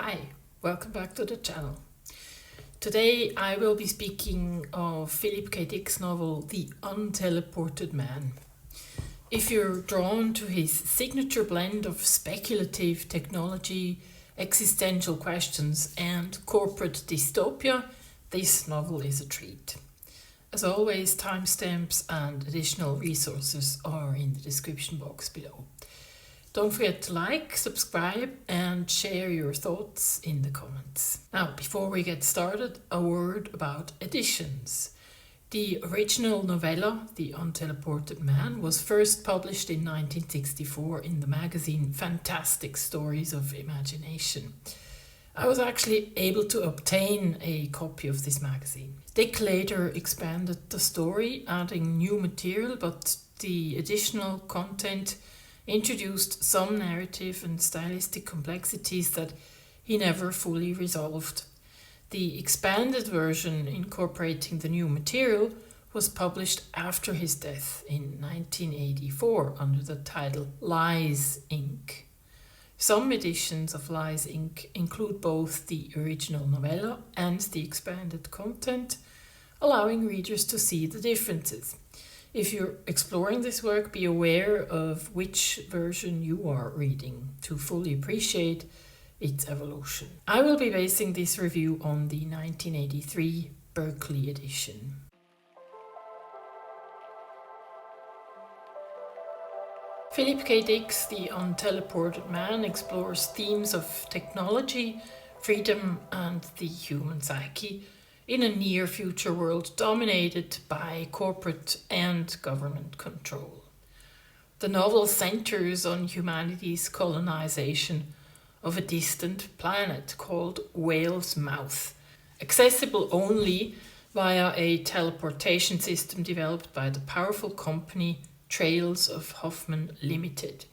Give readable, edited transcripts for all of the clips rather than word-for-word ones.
Hi, welcome back to the channel. Today I will be speaking of Philip K. Dick's novel The Unteleported Man. If you're drawn to his signature blend of speculative technology, existential questions and corporate dystopia, this novel is a treat. As always, timestamps and additional resources are in the description box below. Don't forget to like, subscribe and share your thoughts in the comments. Now, before we get started, a word about editions. The original novella, The Unteleported Man, was first published in 1964 in the magazine Fantastic Stories of Imagination. I was actually able to obtain a copy of this magazine. Dick later expanded the story, adding new material, but the additional content introduced some narrative and stylistic complexities that he never fully resolved. The expanded version, incorporating the new material, was published after his death in 1984 under the title Lies, Inc. Some editions of Lies, Inc. include both the original novella and the expanded content, allowing readers to see the differences. If you're exploring this work, be aware of which version you are reading to fully appreciate its evolution. I will be basing this review on the 1983 Berkeley edition. Philip K. Dick's The Unteleported Man explores themes of technology, freedom, and the human psyche in a near-future world dominated by corporate and government control. The novel centers on humanity's colonization of a distant planet called Whale's Mouth, accessible only via a teleportation system developed by the powerful company Trails of Hoffman Limited.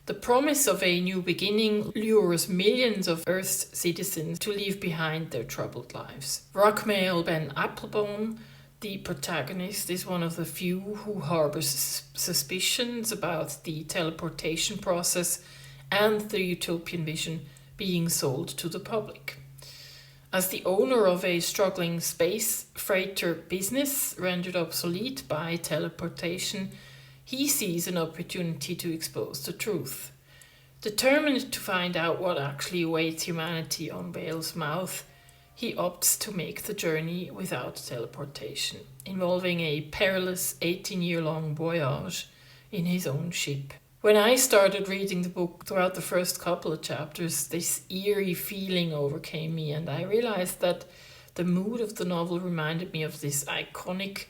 The promise of a new beginning lures millions of Earth's citizens to leave behind their troubled lives. Rockmail Ben Applebaum, the protagonist, is one of the few who harbors suspicions about the teleportation process and the utopian vision being sold to the public. As the owner of a struggling space freighter business rendered obsolete by teleportation, he sees an opportunity to expose the truth. Determined to find out what actually awaits humanity on Whale's Mouth, he opts to make the journey without teleportation, involving a perilous 18-year-long voyage in his own ship. When I started reading the book, throughout the first couple of chapters, this eerie feeling overcame me, and I realized that the mood of the novel reminded me of this iconic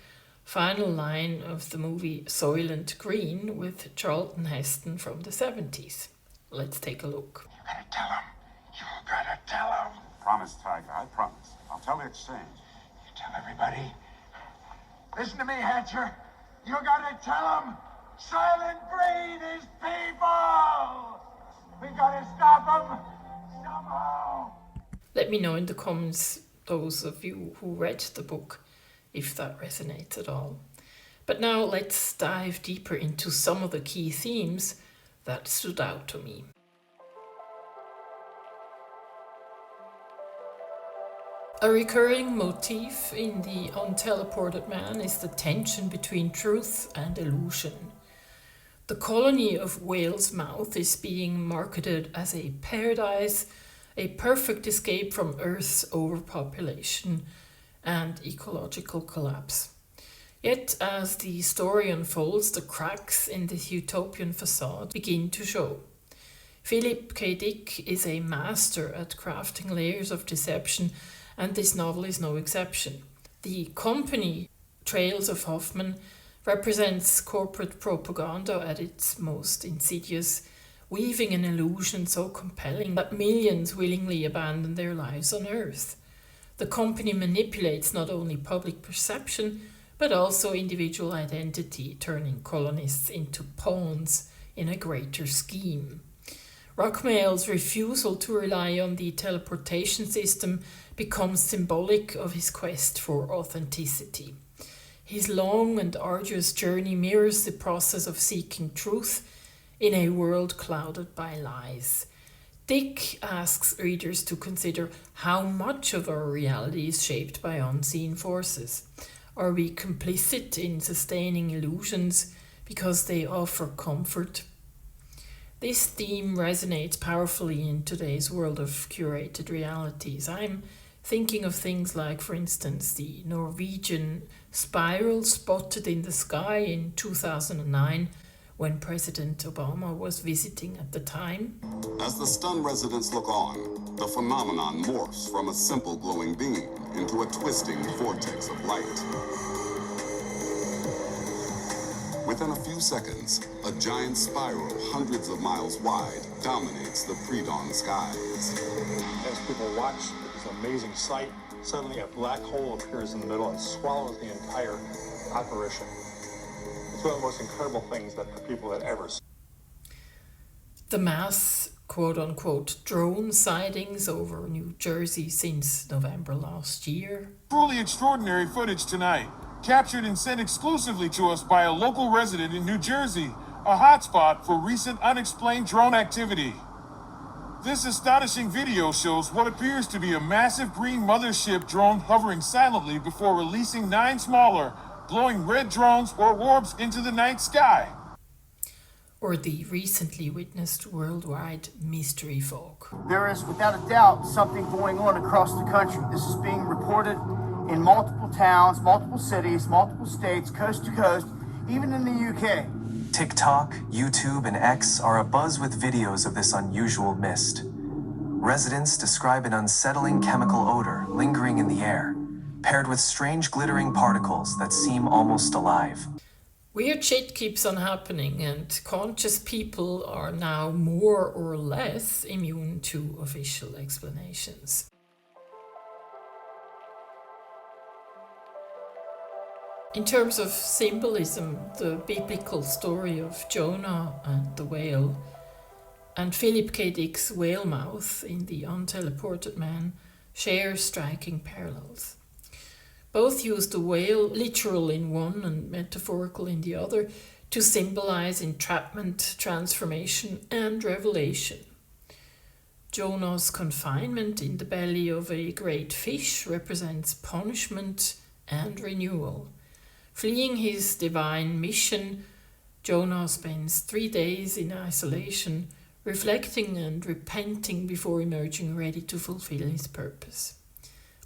final line of the movie Soylent Green with Charlton Heston from the 70s. Let's take a look. You gotta tell him. You gotta tell him. Promise, Tiger, I promise. I'll tell the exchange. You tell everybody. Listen to me, Hatcher. You gotta tell him. Soylent Green is people. We gotta stop him somehow. Let me know in the comments, those of you who read the book, if that resonates at all. But now let's dive deeper into some of the key themes that stood out to me. A recurring motif in The Unteleported Man is the tension between truth and illusion. The colony of Whale's Mouth is being marketed as a paradise, a perfect escape from Earth's overpopulation and ecological collapse. Yet, as the story unfolds, the cracks in this utopian facade begin to show. Philip K. Dick is a master at crafting layers of deception, and this novel is no exception. The company, Trails of Hoffman, represents corporate propaganda at its most insidious, weaving an illusion so compelling that millions willingly abandon their lives on Earth. The company manipulates not only public perception, but also individual identity, turning colonists into pawns in a greater scheme. Rockmail's refusal to rely on the teleportation system becomes symbolic of his quest for authenticity. His long and arduous journey mirrors the process of seeking truth in a world clouded by lies. Dick asks readers to consider how much of our reality is shaped by unseen forces. Are we complicit in sustaining illusions because they offer comfort? This theme resonates powerfully in today's world of curated realities. I'm thinking of things like, for instance, the Norwegian spiral spotted in the sky in 2009 when President Obama was visiting at the time. As the stunned residents look on, the phenomenon morphs from a simple glowing beam into a twisting vortex of light. Within a few seconds, a giant spiral hundreds of miles wide dominates the pre-dawn skies. As people watch this amazing sight, suddenly a black hole appears in the middle and swallows the entire apparition. It's one of the most incredible things that the people had ever seen. The mass, quote-unquote, drone sightings over New Jersey since November last year. Truly extraordinary footage tonight, captured and sent exclusively to us by a local resident in New Jersey, a hotspot for recent unexplained drone activity. This astonishing video shows what appears to be a massive green mothership drone hovering silently before releasing 9 smaller, glowing red drones or orbs into the night sky. Or the recently witnessed worldwide mystery fog. There is, without a doubt, something going on across the country. This is being reported in multiple towns, multiple cities, multiple states, coast to coast, even in the UK. TikTok, YouTube, and X are abuzz with videos of this unusual mist. Residents describe an unsettling chemical odor lingering in the air, paired with strange glittering particles that seem almost alive. Weird shit keeps on happening, and conscious people are now more or less immune to official explanations. In terms of symbolism, the biblical story of Jonah and the whale and Philip K. Dick's whale mouth in The Unteleported Man share striking parallels. Both use the whale, literal in one and metaphorical in the other, to symbolize entrapment, transformation, and revelation. Jonah's confinement in the belly of a great fish represents punishment and renewal. Fleeing his divine mission, Jonah spends 3 days in isolation, reflecting and repenting before emerging ready to fulfill his purpose.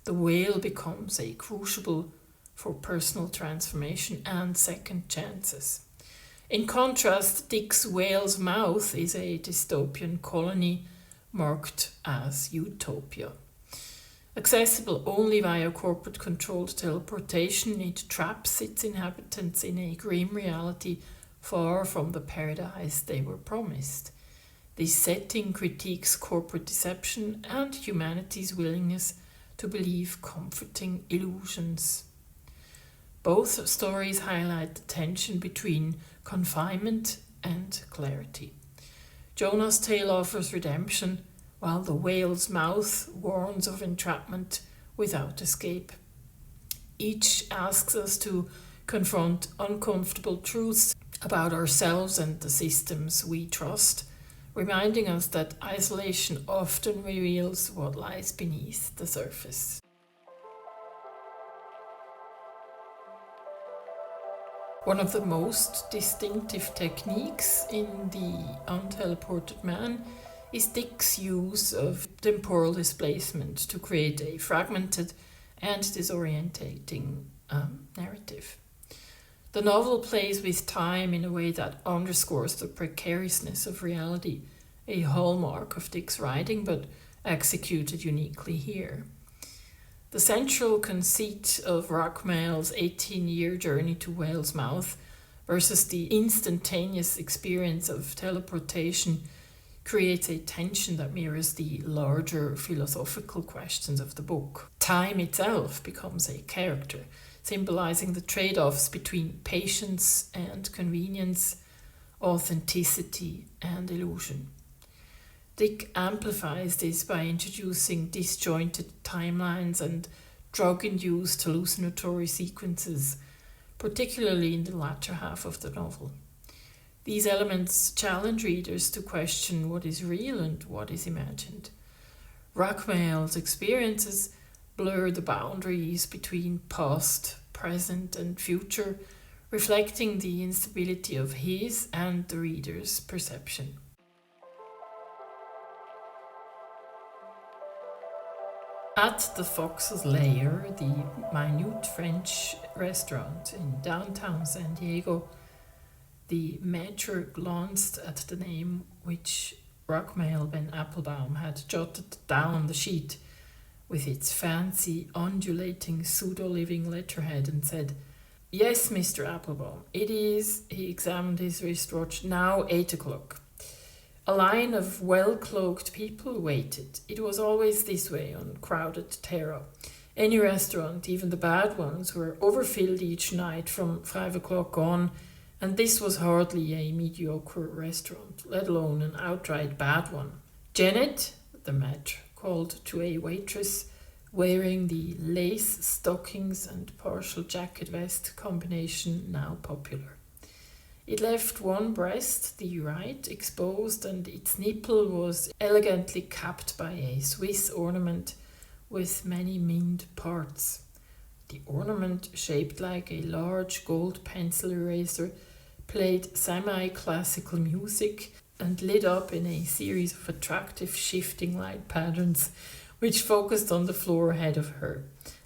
The whale becomes a crucible for personal transformation and second chances. In contrast, Dick's whale's mouth is a dystopian colony marked as Utopia. Accessible only via corporate-controlled teleportation, it traps its inhabitants in a grim reality far from the paradise they were promised. This setting critiques corporate deception and humanity's willingness to believe comforting illusions. Both stories highlight the tension between confinement and clarity. Jonah's tale offers redemption, while the whale's mouth warns of entrapment without escape. Each asks us to confront uncomfortable truths about ourselves and the systems we trust, reminding us that isolation often reveals what lies beneath the surface. One of the most distinctive techniques in The Unteleported Man is Dick's use of temporal displacement to create a fragmented and disorientating narrative. The novel plays with time in a way that underscores the precariousness of reality, a hallmark of Dick's writing, but executed uniquely here. The central conceit of Rockmail's 18-year journey to Whale's Mouth versus the instantaneous experience of teleportation creates a tension that mirrors the larger philosophical questions of the book. Time itself becomes a character, symbolizing the trade-offs between patience and convenience, authenticity and illusion. Dick amplifies this by introducing disjointed timelines and drug-induced hallucinatory sequences, particularly in the latter half of the novel. These elements challenge readers to question what is real and what is imagined. Rockmail's experiences blur the boundaries between past, present, and future, reflecting the instability of his and the reader's perception. At the Fox's Lair, the minute French restaurant in downtown San Diego, the Major glanced at the name which Rockmail Ben Applebaum had jotted down on the sheet with its fancy, undulating, pseudo-living letterhead and said, "Yes, Mr. Applebaum, it is." He examined his wristwatch. "Now 8 o'clock. A line of well-cloaked people waited. It was always this way on crowded terra. Any restaurant, even the bad ones, were overfilled each night from 5 o'clock on, and this was hardly a mediocre restaurant, let alone an outright bad one. "Janet," the maître called to a waitress wearing the lace stockings and partial jacket vest combination now popular. It left one breast, the right, exposed, and its nipple was elegantly capped by a Swiss ornament with many mined parts. The ornament, shaped like a large gold pencil eraser, played semi-classical music and lit up in a series of attractive shifting light patterns which focused on the floor ahead of her,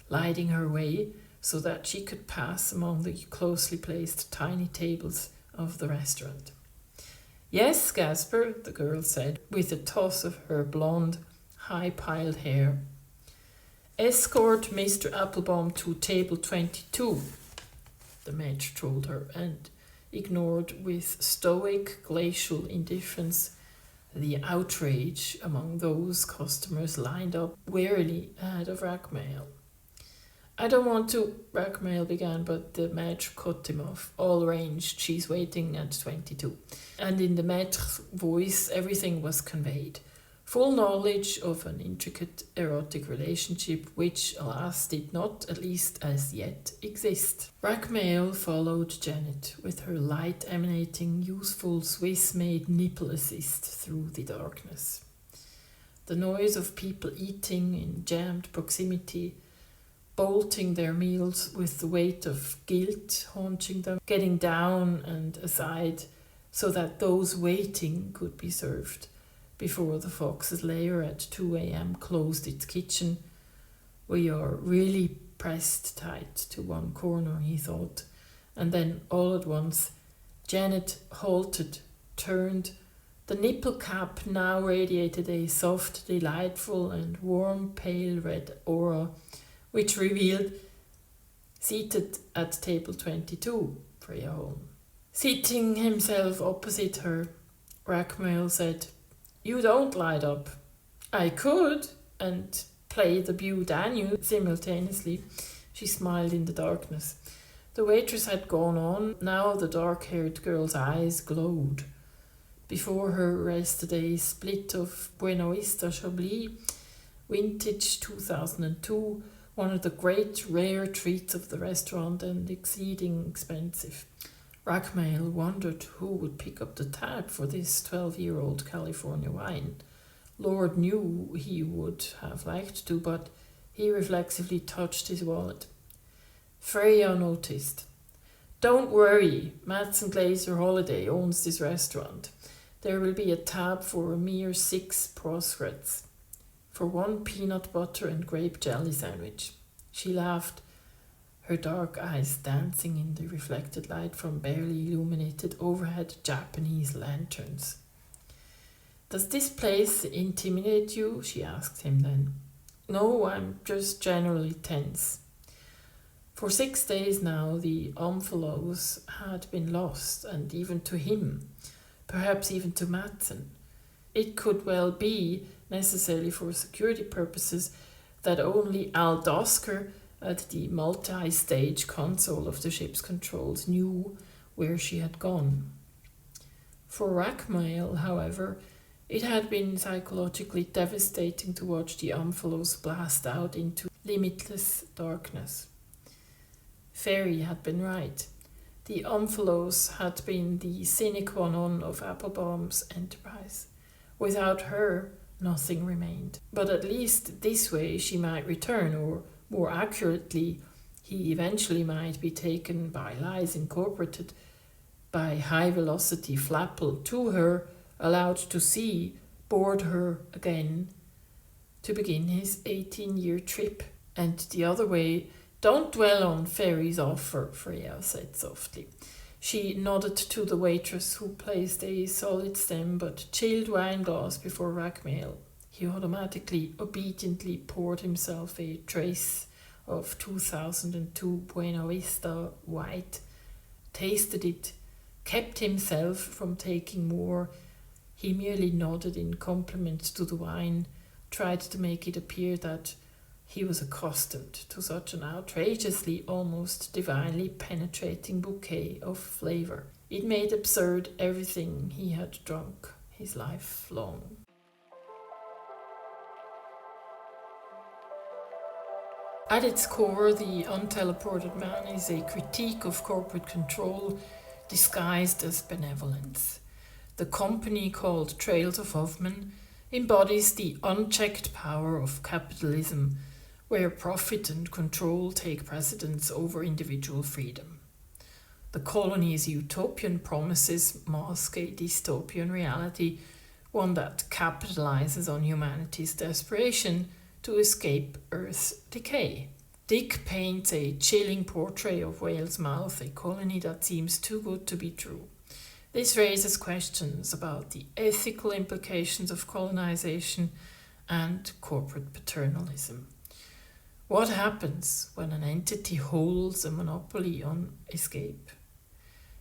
lighting her way so that she could pass among the closely placed tiny tables of the restaurant. "Yes, Gasper," the girl said, with a toss of her blonde, high-piled hair. "Escort Mr. Applebaum to table 22, the maître told her, and ignored with stoic, glacial indifference the outrage among those customers lined up warily ahead of Rockmail. "I don't want to," Rockmail began, but the maître cut him off. "All arranged. She's waiting at 22. And in the maître's voice everything was conveyed. Full knowledge of an intricate erotic relationship which, alas, did not, at least as yet, exist. Rockmail followed Janet with her light emanating useful Swiss-made nipple assist through the darkness. The noise of people eating in jammed proximity, bolting their meals with the weight of guilt haunting them, getting down and aside so that those waiting could be served before the Fox's Lair at 2 a.m. closed its kitchen. "We are really pressed tight to one corner," he thought, and then all at once Janet halted, turned. The nipple cap now radiated a soft, delightful and warm pale red aura which revealed, seated at table 22, Freya Holm. Seating himself opposite her, Rockmail said, "You don't light up." "I could, and play the Beau Danube simultaneously." She smiled in the darkness. The waitress had gone on. Now the dark-haired girl's eyes glowed. Before her rested a split of Buena Vista Chablis, vintage 2002, one of the great rare treats of the restaurant and exceeding expensive. Rockmail wondered who would pick up the tab for this 12-year-old California wine. Lord knew he would have liked to, but he reflexively touched his wallet. Freya noticed. "Don't worry, Madsen Glazer Holiday owns this restaurant. There will be a tab for a mere 6 proskrets. For 1 peanut butter and grape jelly sandwich." She laughed, her dark eyes dancing in the reflected light from barely illuminated overhead Japanese lanterns. "Does this place intimidate you?" she asked him then. "No, I'm just generally tense." For 6 days now the Omphalos had been lost, and even to him, perhaps even to Madsen. It could well be, necessarily for security purposes, that only Al Dosker at the multi-stage console of the ship's controls knew where she had gone. For Rockmail, however, it had been psychologically devastating to watch the Omphalos blast out into limitless darkness. Ferry had been right. The Omphalos had been the sine qua non of Applebaum's enterprise. Without her, nothing remained. But at least this way she might return, or more accurately, he eventually might be taken by Lies Incorporated, by High Velocity Flapple to her, allowed to see, board her again, to begin his 18-year trip. And the other way, don't dwell on Ferry's offer, Freya said softly. She nodded to the waitress, who placed a solid stem but chilled wine glass before Ragmail. He automatically, obediently poured himself a trace of 2002 Buena Vista White, tasted it, kept himself from taking more. He merely nodded in compliment to the wine, tried to make it appear that he was accustomed to such an outrageously, almost divinely penetrating bouquet of flavour. It made absurd everything he had drunk his life long. At its core, The Unteleported Man is a critique of corporate control disguised as benevolence. The company, called Trails of Hoffman, embodies the unchecked power of capitalism, where profit and control take precedence over individual freedom. The colony's utopian promises mask a dystopian reality, one that capitalizes on humanity's desperation to escape Earth's decay. Dick paints a chilling portrait of Whale's Mouth, a colony that seems too good to be true. This raises questions about the ethical implications of colonization and corporate paternalism. What happens when an entity holds a monopoly on escape?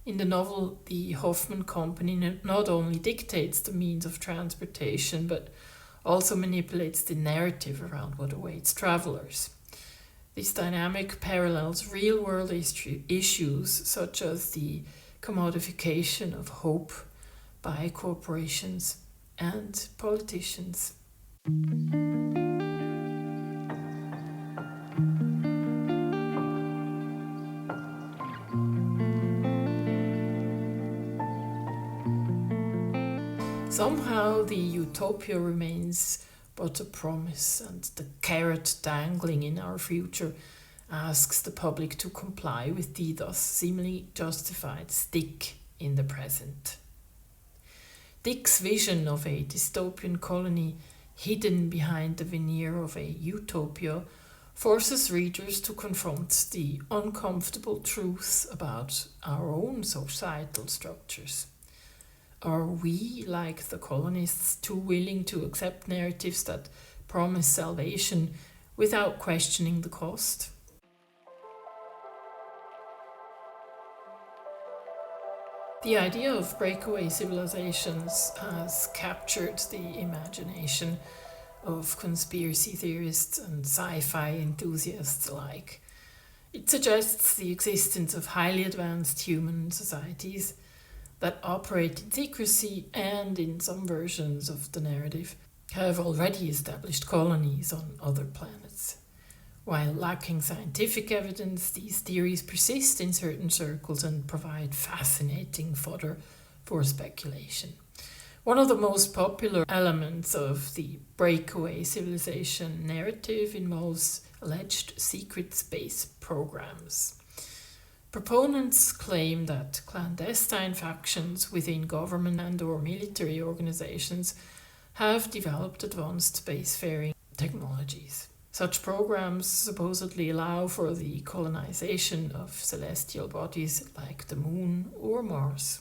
In the novel, the Hoffman Company not only dictates the means of transportation, but also manipulates the narrative around what awaits travelers. This dynamic parallels real-world issues such as the commodification of hope by corporations and politicians. Somehow the Utopia remains but a promise, and the carrot dangling in our future asks the public to comply with the thus seemingly justified stick in the present. Dick's vision of a dystopian colony hidden behind the veneer of a utopia forces readers to confront the uncomfortable truths about our own societal structures. Are we, like the colonists, too willing to accept narratives that promise salvation without questioning the cost? The idea of breakaway civilizations has captured the imagination of conspiracy theorists and sci-fi enthusiasts alike. It suggests the existence of highly advanced human societies that operate in secrecy and, in some versions of the narrative, have already established colonies on other planets. While lacking scientific evidence, these theories persist in certain circles and provide fascinating fodder for speculation. One of the most popular elements of the breakaway civilization narrative involves alleged secret space programs. Proponents claim that clandestine factions within government and/or military organizations have developed advanced spacefaring technologies. Such programs supposedly allow for the colonization of celestial bodies like the Moon or Mars.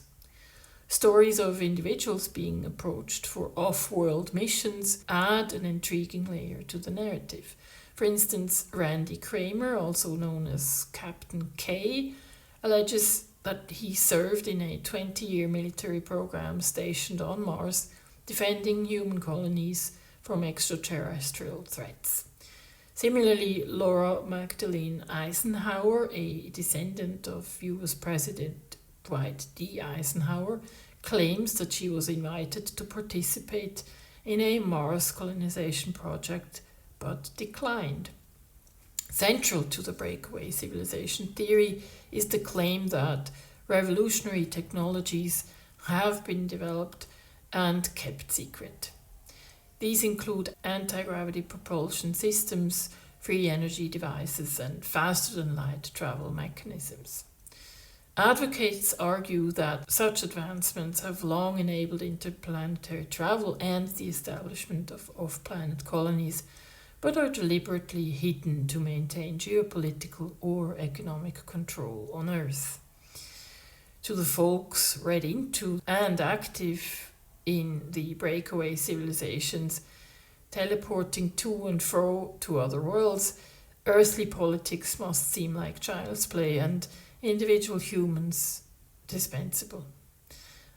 Stories of individuals being approached for off-world missions add an intriguing layer to the narrative. For instance, Randy Cramer, also known as Captain K, alleges that he served in a 20-year military program stationed on Mars, defending human colonies from extraterrestrial threats. Similarly, Laura Magdalene Eisenhower, a descendant of US President Dwight D. Eisenhower, claims that she was invited to participate in a Mars colonization project but declined. Central to the breakaway civilization theory is the claim that revolutionary technologies have been developed and kept secret. These include anti-gravity propulsion systems, free energy devices, and faster-than-light travel mechanisms. Advocates argue that such advancements have long enabled interplanetary travel and the establishment of off-planet colonies, but are deliberately hidden to maintain geopolitical or economic control on Earth. To the folks read into and active in the breakaway civilizations, teleporting to and fro to other worlds, earthly politics must seem like child's play and individual humans dispensable.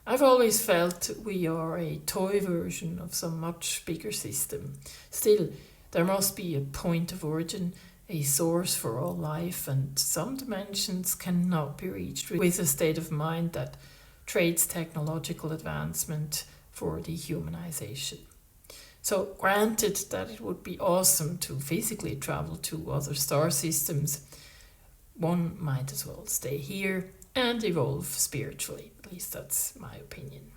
I've always felt we are a toy version of some much bigger system. Still, there must be a point of origin, a source for all life, and some dimensions cannot be reached with a state of mind that trades technological advancement for dehumanization. So, granted that it would be awesome to physically travel to other star systems, one might as well stay here and evolve spiritually. At least that's my opinion.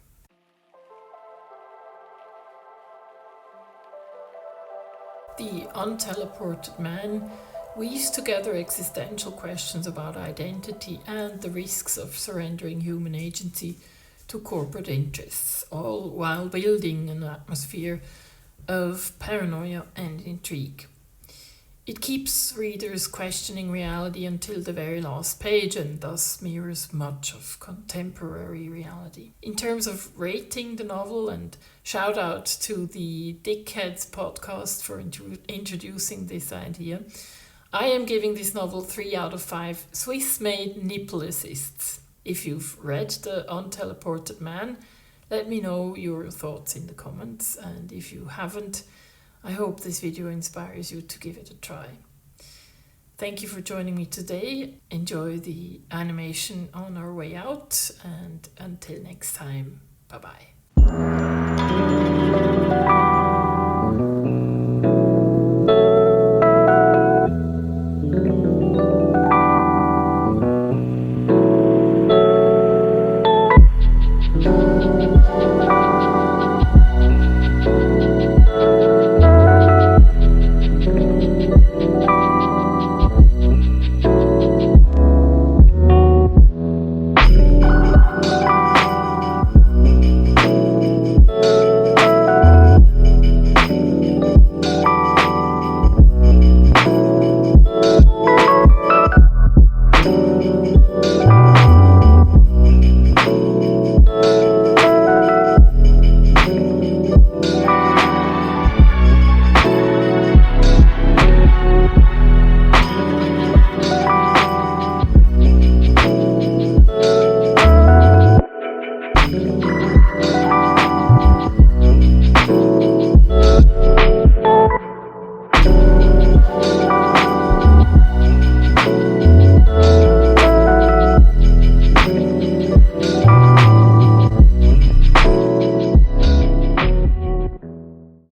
The Unteleported Man weaves together existential questions about identity and the risks of surrendering human agency to corporate interests, all while building an atmosphere of paranoia and intrigue. It keeps readers questioning reality until the very last page and thus mirrors much of contemporary reality. In terms of rating the novel, and shout out to the Dickheads podcast for introducing this idea, I am giving this novel 3 out of 5 Swiss-made nipple assists. If you've read The Unteleported Man, let me know your thoughts in the comments, and if you haven't, I hope this video inspires you to give it a try. Thank you for joining me today. Enjoy the animation on our way out, and until next time, bye bye.